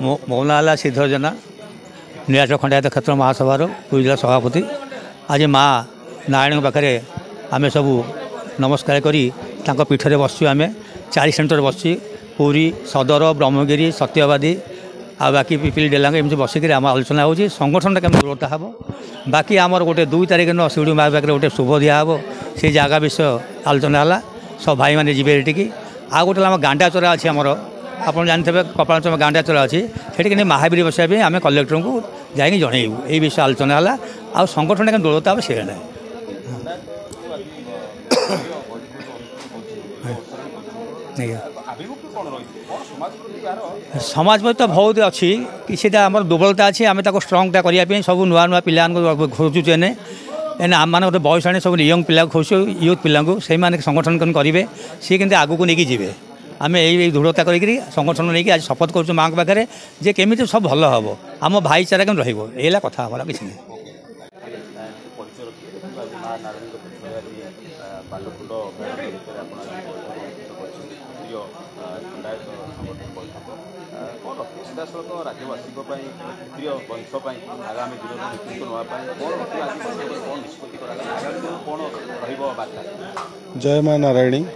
मो ना श्रीधर जेना नीलाचल खंडायत क्षेत्र महासभार पुरी जिला सभापति। आज माँ नारायण पाखे आम सब नमस्कार करी पीठरे बसु आम 4 सेंटर बस पुरी सदर ब्रह्मगिरी सत्यवादी आ बाकी पिपिल डेलांग एमती बसिक आम आलोचना हो संगठन केम दुर्बलता हे बाकी आमर गोटे 2 तारिख दिन शिवड़ी माँ पाखे गोटे शुभ दिहब से जगह विषय आलोचना है सब भाई मैंने जी आ गोटे आम गांडा चरा अच्छी आमर आप जानते हैं कपालचम गांडा चला अच्छी से महावीर बसाई आम कलेक्टर को जाकि जनइबू यही विषय आलोचना है आ संगठन केम दुर्बलता हे से ना समाज में तो बहुत अच्छी किसी आम दुर्बलता अच्छी आम स्ट्रंगटा करने सब नुआ नुआ पिला खोजुचे एने आम मान बयस आने सब यंग पिला खोजु यूथ पिला से संगठन करेंगे सी के आगू नहीं जी आम यही दृढ़ता कर संगठन नहीं आज शपथ कर माँ पाखे जे केमी सब भल हम आम भाईचारा केम रहा कथा हमारा किसी नहीं। जय माँ नारायणी।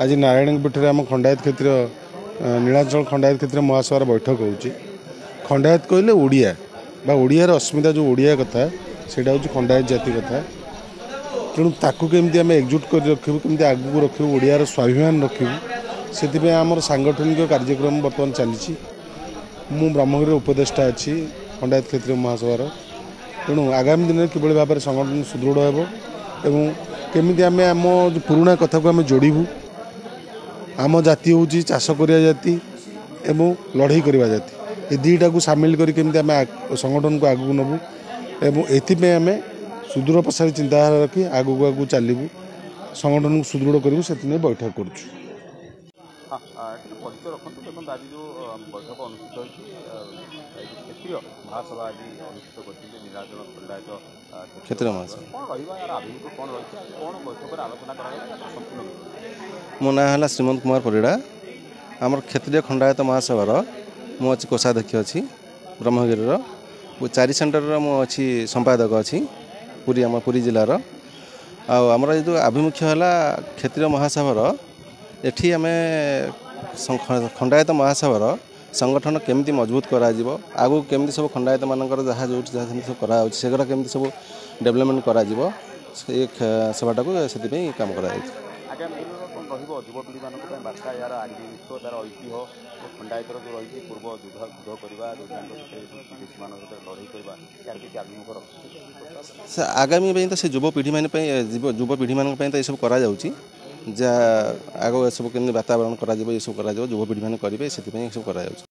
आज नारायण पीठ में आम खंडायत क्षेत्र नीलाचल खंडायत क्षेत्र महासभार बैठक हो खंडायत कहले ओडिया बा ओडियार अस्मिता जो ओडिया कथा सेटा हूँ खंडायत जाति कथा तेणु ताकू केमती आम एकजुट कर रखू केमती आगू रखू ओडियार स्वाभिमान रखू से आमर सांगठनिक कार्यक्रम बर्तमान चली मु ब्रह्मगिरी उपदेष्टा अच्छी खंडायत क्षेत्र महासभार तेणु आगामी दिन में किभली भाव में संगठन सुदृढ़ एवं केमिति आम आम जो पुराणा कथा को आम जोड़बू आम जाति हूँ चाष करिया जाति एवं लड़ाई करवा जाति ये दुईटा को सामिल करके आम संगठन को आगू नबू एवं एथि आम सुदूर प्रसारी चिंताधारा रखी आगू आगू चलू संगठन को सुदृढ़ करूँ से बैठक करुँ। आज जो बैठक अनुष्ठित क्षेत्रीय महासभा आज अनुष्ठित क्षेत्र महासभा मो ना है श्रीमंत कुमार परिड़ा आमर क्षेत्रीय खंडायत महासभार मुझे कोषाध्यक्ष अच्छी ब्रह्मगिरी 4 सेंटर मुझे संपादक अच्छी पुरी आम पुरी जिलार आमर जो आभिमुख्य है क्षेत्रीय महासभार एठी आम खंडायत महासभार संगठन केमती मजबूत करा आगू केमती सब खंडायत मानकर जहाँ जो सब करा सेगुड़ा केमती सब डेवलपमेंट करा सभाटा को से काम करा युवपीढ़ी मान बार्ता यार आदित्व तार ऐतिह्य खंडायतर जो रही पूर्व युद्ध करवा विदेशी मान लड़ाई करवा किसी आगामी तो से युवपीढ़ी मान युवपीढ़ी मान तो सब करा आग सब केमती वातावरण करा सब करा युवपीढ़ी मान करेंगे से सब करा।